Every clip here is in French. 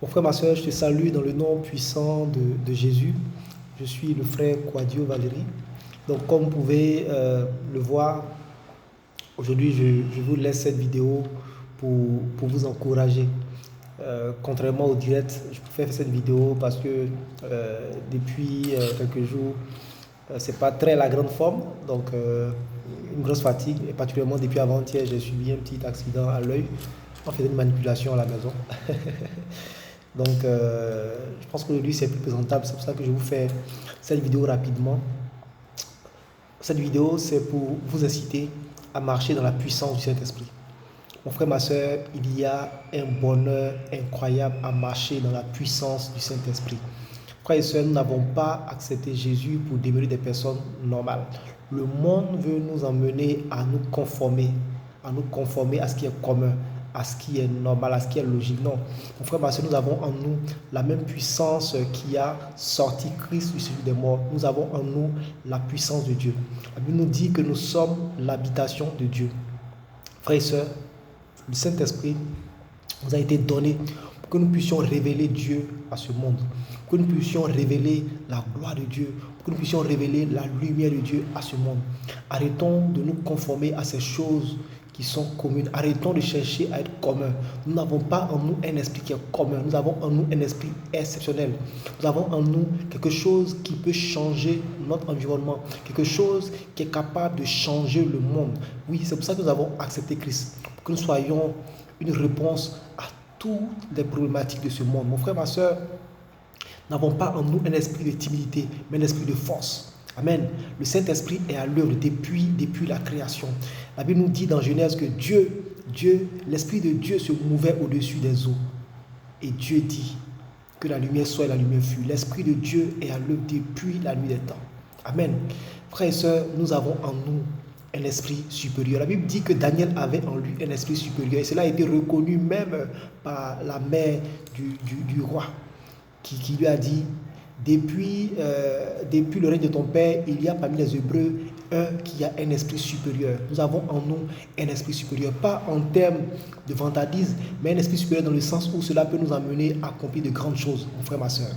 Mon frère, ma soeur, je te salue dans le nom puissant de Jésus. Je suis le frère Quadio Valérie. Donc, comme vous pouvez le voir, aujourd'hui, je vous laisse cette vidéo pour vous encourager. Contrairement au direct, je préfère faire cette vidéo parce que depuis quelques jours, c'est pas très la grande forme. Donc, une grosse fatigue, et particulièrement depuis avant-hier, j'ai subi un petit accident à l'œil. On faisait une manipulation à la maison. Donc, je pense qu'aujourd'hui, c'est plus présentable. C'est pour ça que je vous fais cette vidéo rapidement. Cette vidéo, c'est pour vous inciter à marcher dans la puissance du Saint-Esprit. Mon frère, ma soeur, il y a un bonheur incroyable à marcher dans la puissance du Saint-Esprit. Frères et sœurs, nous n'avons pas accepté Jésus pour demeurer des personnes normales. Le monde veut nous emmener à nous conformer à ce qui est commun, à ce qui est normal, à ce qui est logique. Non, mon frère, ma soeur, nous avons en nous la même puissance qui a sorti Christ du séjour des morts. Nous avons en nous la puissance de Dieu. La Bible nous dit que nous sommes l'habitation de Dieu. Frères et sœurs, le Saint-Esprit nous a été donné pour que nous puissions révéler Dieu à ce monde, pour que nous puissions révéler la gloire de Dieu, pour que nous puissions révéler la lumière de Dieu à ce monde. Arrêtons de nous conformer à ces choses qui sont communes. Arrêtons de chercher à être communs. Nous n'avons pas en nous un esprit qui est commun. Nous avons en nous un esprit exceptionnel. Nous avons en nous quelque chose qui peut changer notre environnement, quelque chose qui est capable de changer le monde. Oui, c'est pour ça que nous avons accepté Christ, pour que nous soyons une réponse à toutes les problématiques de ce monde. Mon frère, ma soeur, nous n'avons pas en nous un esprit de timidité, mais un esprit de force. Amen. Le Saint-Esprit est à l'œuvre depuis la création. La Bible nous dit dans Genèse que l'Esprit de Dieu se mouvait au-dessus des eaux. Et Dieu dit que la lumière soit et la lumière fut. L'Esprit de Dieu est à l'œuvre depuis la nuit des temps. Amen. Frères et sœurs, nous avons en nous un esprit supérieur. La Bible dit que Daniel avait en lui un esprit supérieur. Et cela a été reconnu même par la mère du roi qui lui a dit: depuis le règne de ton père, il y a parmi les Hébreux un qui a un esprit supérieur. Nous avons en nous un esprit supérieur, pas en termes de vantardisme, mais un esprit supérieur dans le sens où cela peut nous amener à accomplir de grandes choses, mon frère, ma soeur.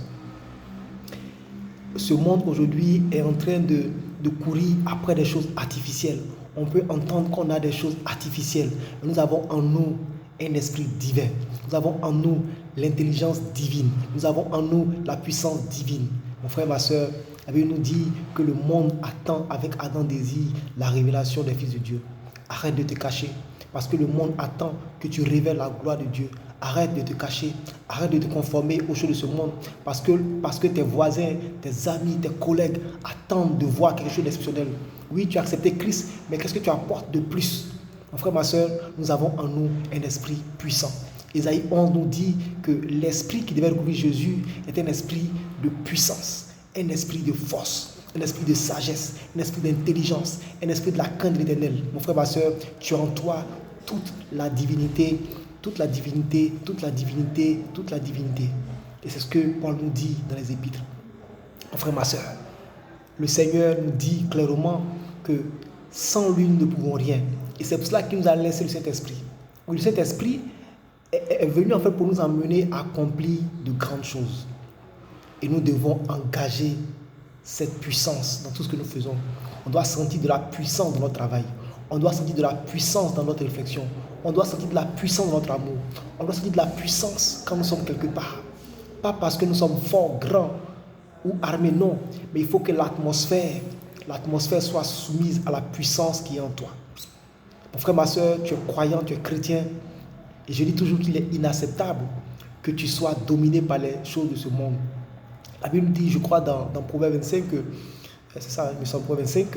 Ce monde aujourd'hui est en train de courir après des choses artificielles. On peut entendre qu'on a des choses artificielles. Nous avons en nous un esprit divin. Nous avons en nous l'intelligence divine. Nous avons en nous la puissance divine. Mon frère, ma soeur, la Bible nous dit que le monde attend avec ardent désir la révélation des fils de Dieu. Arrête de te cacher, parce que le monde attend que tu révèles la gloire de Dieu. Arrête de te cacher, arrête de te conformer aux choses de ce monde, parce que tes voisins, tes amis, tes collègues attendent de voir quelque chose d'exceptionnel. Oui, tu as accepté Christ, mais qu'est-ce que tu apportes de plus? Mon frère, ma soeur, nous avons en nous un esprit puissant. Ésaïe 11 nous dit que l'esprit qui devait recouvrir Jésus est un esprit de puissance, un esprit de force, un esprit de sagesse, un esprit d'intelligence, un esprit de la crainte de l'Éternel. Mon frère, ma soeur, tu as en toi toute la divinité, toute la divinité, toute la divinité, toute la divinité. Et c'est ce que Paul nous dit dans les Épîtres. Mon frère, ma soeur, le Seigneur nous dit clairement que sans lui, nous ne pouvons rien. Et c'est pour cela qu'il nous a laissé le Saint-Esprit. Oui, le Saint-Esprit est venu en fait pour nous emmener à accomplir de grandes choses. Et nous devons engager cette puissance dans tout ce que nous faisons. On doit sentir de la puissance dans notre travail. On doit sentir de la puissance dans notre réflexion. On doit sentir de la puissance dans notre amour. On doit sentir de la puissance quand nous sommes quelque part. Pas parce que nous sommes forts, grands ou armés, non. Mais il faut que l'atmosphère soit soumise à la puissance qui est en toi. Mon frère, ma soeur, tu es croyant, tu es chrétien. Et je dis toujours qu'il est inacceptable que tu sois dominé par les choses de ce monde. La Bible dit, je crois, dans Proverbe 25, que, c'est ça, il me semble, Proverbe 25,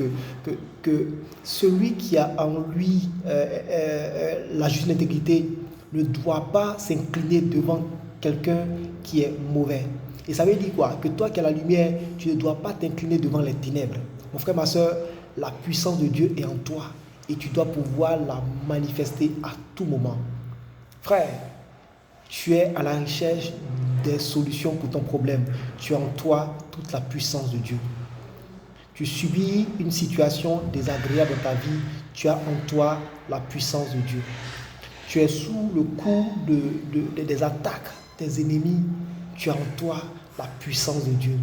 que celui qui a en lui la juste intégrité ne doit pas s'incliner devant quelqu'un qui est mauvais. Et ça veut dire quoi? Que toi qui as la lumière, tu ne dois pas t'incliner devant les ténèbres. Mon frère, ma soeur, la puissance de Dieu est en toi et tu dois pouvoir la manifester à tout moment. Frère, tu es à la recherche des solutions pour ton problème. Tu as en toi toute la puissance de Dieu. Tu subis une situation désagréable dans ta vie. Tu as en toi la puissance de Dieu. Tu es sous le coup des attaques tes ennemis, tu as en toi la puissance de Dieu.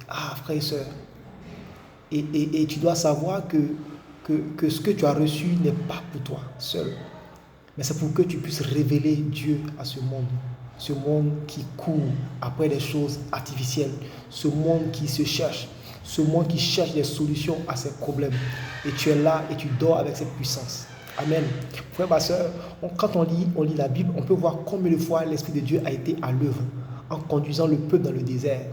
Ah, frères et sœurs. Et tu dois savoir que ce que tu as reçu n'est pas pour toi seul, mais c'est pour que tu puisses révéler Dieu à ce monde. Ce monde qui court après des choses artificielles, ce monde qui se cherche, ce monde qui cherche des solutions à ses problèmes. Et tu es là et tu dors avec cette puissance. Amen. Frère, ma soeur, quand on lit la Bible, on peut voir combien de fois l'Esprit de Dieu a été à l'œuvre en conduisant le peuple dans le désert.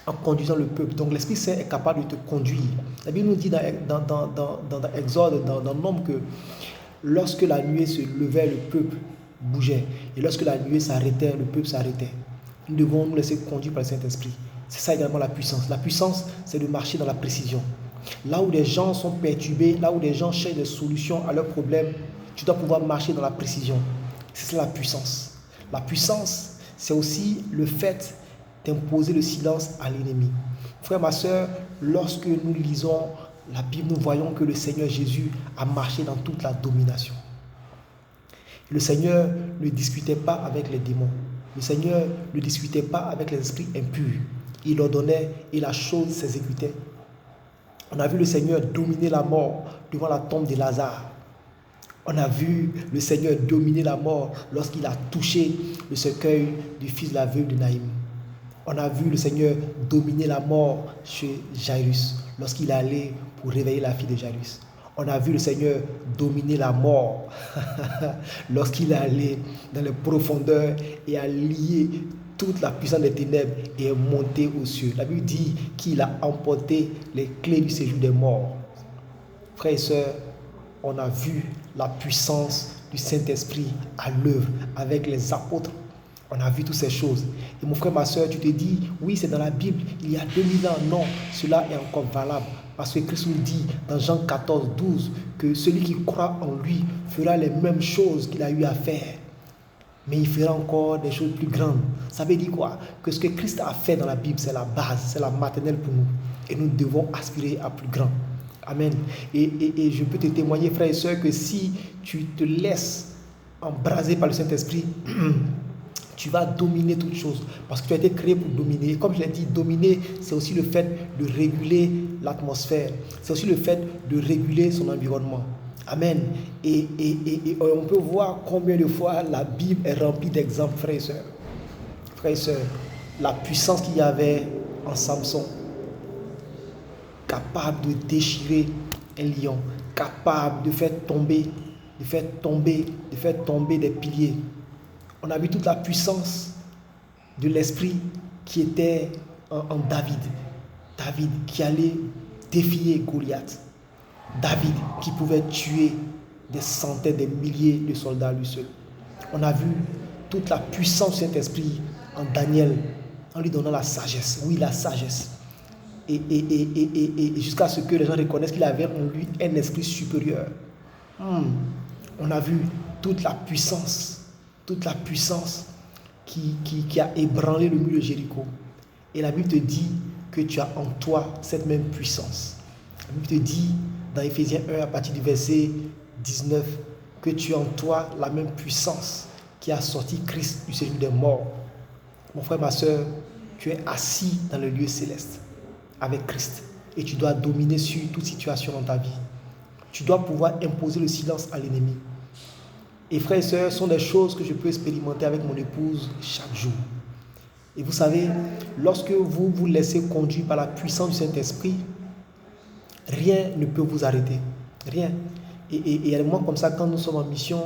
En conduisant le peuple. Donc l'Esprit Saint est capable de te conduire. La Bible nous dit dans Exode, dans Nombre, que lorsque la nuée se levait, le peuple bougeait. Et lorsque la nuée s'arrêtait, le peuple s'arrêtait. Nous devons nous laisser conduire par le Saint-Esprit. C'est ça également la puissance. La puissance, c'est de marcher dans la précision. Là où les gens sont perturbés, là où les gens cherchent des solutions à leurs problèmes, tu dois pouvoir marcher dans la précision. C'est ça la puissance. La puissance, c'est aussi le fait d'imposer le silence à l'ennemi. Frère, ma soeur, lorsque nous lisons la Bible, nous voyons que le Seigneur Jésus a marché dans toute la domination. Le Seigneur ne discutait pas avec les démons. Le Seigneur ne discutait pas avec les esprits impurs. Il ordonnait et la chose s'exécutait. On a vu le Seigneur dominer la mort devant la tombe de Lazare. On a vu le Seigneur dominer la mort lorsqu'il a touché le cercueil du fils de la veuve de Naïm. On a vu le Seigneur dominer la mort chez Jairus lorsqu'il allait pour réveiller la fille de Jairus. On a vu le Seigneur dominer la mort lorsqu'il allait dans les profondeurs et a lié toute la puissance des ténèbres et est monté aux cieux. La Bible dit qu'il a emporté les clés du séjour des morts. Frères et sœurs, on a vu la puissance du Saint-Esprit à l'œuvre avec les apôtres. On a vu toutes ces choses. Et mon frère, ma soeur, tu te dis, oui, c'est dans la Bible, il y a 2000 ans. Non, cela est encore valable. Parce que Christ nous dit dans Jean 14, 12, que celui qui croit en lui fera les mêmes choses qu'il a eu à faire. Mais il fera encore des choses plus grandes. Ça veut dire quoi? Que ce que Christ a fait dans la Bible, c'est la base, c'est la maternelle pour nous. Et nous devons aspirer à plus grand. Amen. Et je peux te témoigner, frères et sœurs, que si tu te laisses embraser par le Saint-Esprit, tu vas dominer toutes choses. Parce que tu as été créé pour dominer. Comme je l'ai dit, dominer, c'est aussi le fait de réguler l'atmosphère. C'est aussi le fait de réguler son environnement. Amen. Et on peut voir combien de fois la Bible est remplie d'exemples, frères et sœurs. Frères et sœurs, la puissance qu'il y avait en Samson, capable de déchirer un lion, capable de faire tomber des piliers. On a vu toute la puissance de l'esprit qui était en David. David qui allait défier Goliath. David qui pouvait tuer des centaines, des milliers de soldats lui seul. On a vu toute la puissance de cet esprit en Daniel, en lui donnant la sagesse. Oui, la sagesse. Et jusqu'à ce que les gens reconnaissent qu'il avait en lui un esprit supérieur. On a vu toute la puissance qui a ébranlé le mur de Jéricho. Et la Bible te dit que tu as en toi cette même puissance. La Bible te dit dans Éphésiens 1 à partir du verset 19 que tu as en toi la même puissance qui a sorti Christ du séjour des morts. Mon frère, ma soeur, tu es assis dans le lieu céleste avec Christ et tu dois dominer sur toute situation dans ta vie. Tu dois pouvoir imposer le silence à l'ennemi. Et frères et sœurs, ce sont des choses que je peux expérimenter avec mon épouse chaque jour. Et vous savez, lorsque vous vous laissez conduire par la puissance du Saint-Esprit, rien ne peut vous arrêter. Rien. Et il y a des moments comme ça, quand nous sommes en mission,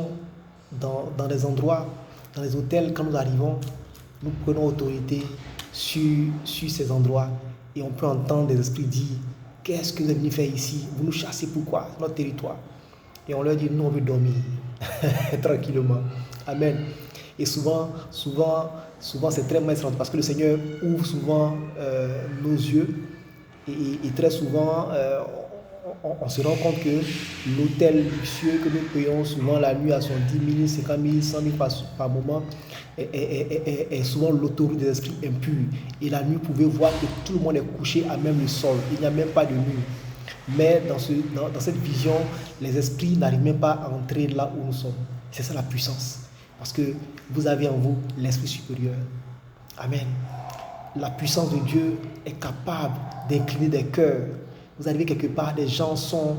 dans des endroits, dans les hôtels, quand nous arrivons, nous prenons autorité sur ces endroits. Et on peut entendre des esprits dire, qu'est-ce que vous êtes venus faire ici? Vous nous chassez pourquoi? C'est notre territoire. Et on leur dit, nous on veut dormir. Tranquillement. Amen. Et souvent c'est très maître parce que le Seigneur ouvre souvent nos yeux et très souvent on se rend compte que l'hôtel luxueux que nous payons souvent la nuit à son 10 000, 50 000, 100 000 par moment est souvent l'autoroute des esprits impurs. Et la nuit, vous pouvez voir que tout le monde est couché à même le sol. Il n'y a même pas de mur. Mais dans cette vision, les esprits n'arrivent même pas à entrer là où nous sommes. C'est ça la puissance. Parce que vous avez en vous l'Esprit supérieur. Amen. La puissance de Dieu est capable d'incliner des cœurs. Vous arrivez quelque part, des gens sont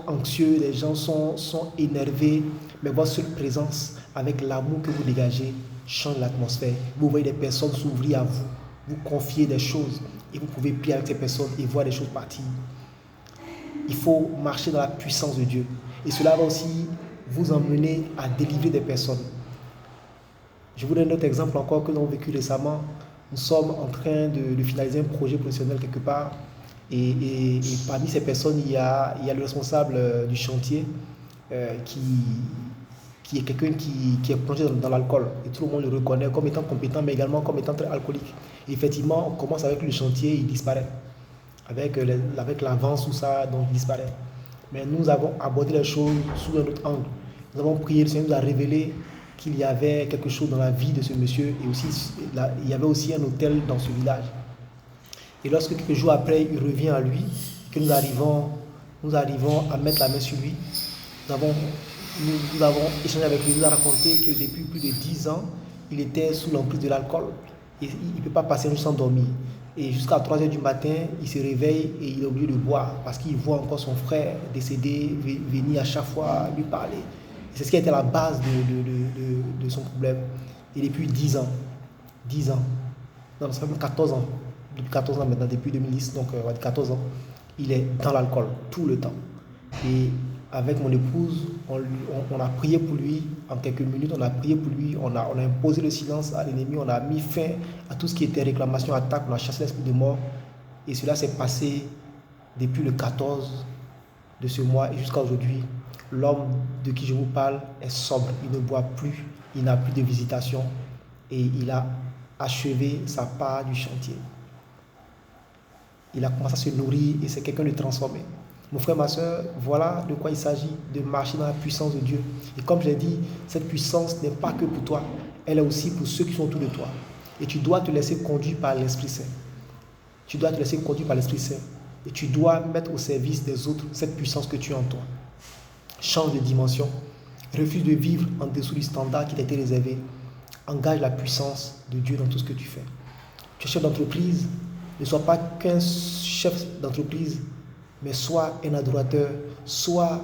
anxieux, les gens sont énervés, mais votre seule présence, avec l'amour que vous dégagez, change l'atmosphère. Vous voyez des personnes s'ouvrir à vous, vous confier des choses, et vous pouvez prier avec ces personnes et voir des choses partir. Il faut marcher dans la puissance de Dieu. Et cela va aussi vous emmener à délivrer des personnes. Je vous donne un autre exemple encore que nous avons vécu récemment. Nous sommes en train de finaliser un projet professionnel quelque part. Et parmi ces personnes, il y a le responsable du chantier qui est quelqu'un qui est plongé dans l'alcool. Et tout le monde le reconnaît comme étant compétent, mais également comme étant très alcoolique. Et effectivement, on commence avec le chantier, il disparaît. Avec l'avance, tout ça, donc il disparaît. Mais nous avons abordé les choses sous un autre angle. Nous avons prié, le Seigneur nous a révélé qu'il y avait quelque chose dans la vie de ce monsieur. Et aussi, il y avait aussi un hôtel dans ce village. Et lorsque quelques jours après, il revient à lui, que nous arrivons à mettre la main sur lui, nous avons échangé avec lui, il nous a raconté que depuis plus de 10 ans, il était sous l'emprise de l'alcool. Et il ne peut pas passer une nuit sans dormir. Et jusqu'à 3 h du matin, il se réveille et il est obligé de boire parce qu'il voit encore son frère décédé venir à chaque fois lui parler. C'est ce qui a été la base de son problème. Et depuis 10 ans, non, ça fait 14 ans, depuis 14 ans maintenant, depuis 2010, donc 14 ans, il est dans l'alcool tout le temps. Et avec mon épouse, on a prié pour lui en quelques minutes, on a prié pour lui, on a imposé le silence à l'ennemi, on a mis fin à tout ce qui était réclamation, attaque, on a chassé l'esprit de mort. Et cela s'est passé depuis le 14 de ce mois et jusqu'à aujourd'hui. L'homme de qui je vous parle est sobre, il ne boit plus, il n'a plus de visitation et il a achevé sa part du chantier. Il a commencé à se nourrir et c'est quelqu'un de transformé. Mon frère, ma soeur, voilà de quoi il s'agit, de marcher dans la puissance de Dieu. Et comme je l'ai dit, cette puissance n'est pas que pour toi, elle est aussi pour ceux qui sont autour de toi. Et tu dois te laisser conduire par l'Esprit Saint. Tu dois te laisser conduire par l'Esprit Saint. Et tu dois mettre au service des autres cette puissance que tu as en toi. Change de dimension. Refuse de vivre en dessous du standard qui t'a été réservé. Engage la puissance de Dieu dans tout ce que tu fais. Tu es chef d'entreprise, ne sois pas qu'un chef d'entreprise, mais sois un adorateur, sois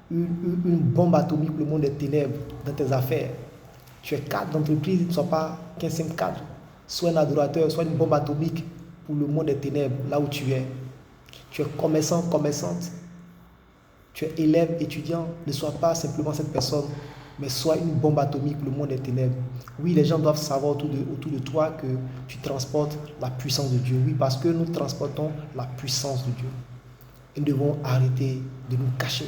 une bombe atomique pour le monde des ténèbres dans tes affaires. Tu es cadre d'entreprise, ne sois pas qu'un simple cadre. Sois un adorateur, sois une bombe atomique pour le monde des ténèbres, là où tu es. Tu es commerçant, commerçante. Tu es élève, étudiant, ne sois pas simplement cette personne, mais sois une bombe atomique pour le monde des ténèbres. Oui, les gens doivent savoir autour de toi que tu transportes la puissance de Dieu. Oui, parce que nous transportons la puissance de Dieu. Et nous devons arrêter de nous cacher.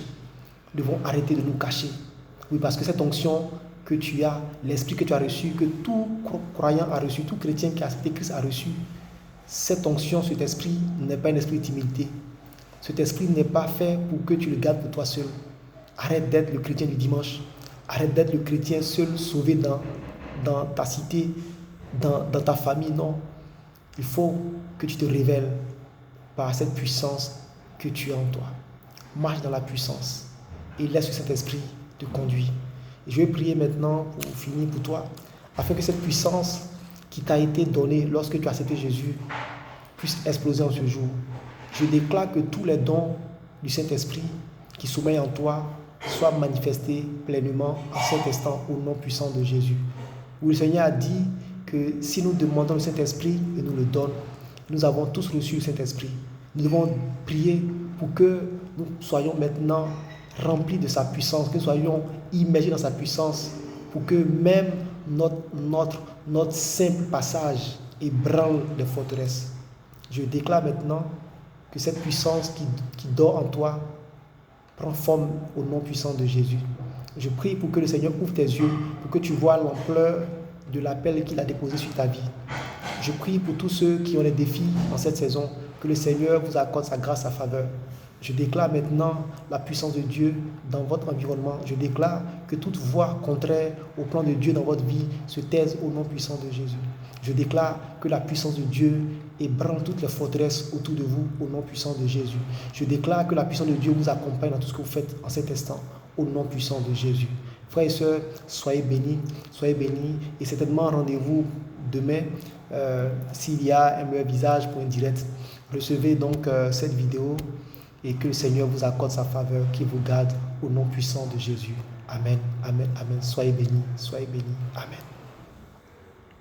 Nous devons arrêter de nous cacher. Oui, parce que cette onction que tu as, l'esprit que tu as reçu, que tout croyant a reçu, tout chrétien qui a accepté Christ a reçu, cette onction, cet esprit n'est pas un esprit de timidité. Cet esprit n'est pas fait pour que tu le gardes pour toi seul. Arrête d'être le chrétien du dimanche. Arrête d'être le chrétien seul, sauvé dans ta cité, dans ta famille. Non. Il faut que tu te révèles par cette puissance que tu as en toi. Marche dans la puissance et laisse cet esprit te conduire. Et je vais prier maintenant pour finir pour toi, afin que cette puissance qui t'a été donnée lorsque tu as accepté Jésus puisse exploser en ce jour. Je déclare que tous les dons du Saint-Esprit qui sommeillent en toi soient manifestés pleinement en cet instant au nom puissant de Jésus. Où le Seigneur a dit que si nous demandons le Saint-Esprit, il nous le donne. Nous avons tous reçu le Saint-Esprit. Nous devons prier pour que nous soyons maintenant remplis de sa puissance, que nous soyons immergés dans sa puissance, pour que même notre simple passage ébranle les forteresses. Je déclare maintenant que cette puissance qui dort en toi prend forme au nom puissant de Jésus. Je prie pour que le Seigneur ouvre tes yeux, pour que tu vois l'ampleur de l'appel qu'il a déposé sur ta vie. Je prie pour tous ceux qui ont des défis en cette saison, que le Seigneur vous accorde sa grâce, sa faveur. Je déclare maintenant la puissance de Dieu dans votre environnement. Je déclare que toute voix contraire au plan de Dieu dans votre vie se taise au nom puissant de Jésus. Je déclare que la puissance de Dieu ébranle toutes les forteresses autour de vous au nom puissant de Jésus. Je déclare que la puissance de Dieu vous accompagne dans tout ce que vous faites en cet instant au nom puissant de Jésus. Frères et sœurs, soyez bénis, et certainement rendez-vous demain s'il y a un meilleur visage pour une direct. Recevez donc cette vidéo et que le Seigneur vous accorde sa faveur, qu'il vous garde au nom puissant de Jésus. Amen, amen, amen. Soyez bénis, amen.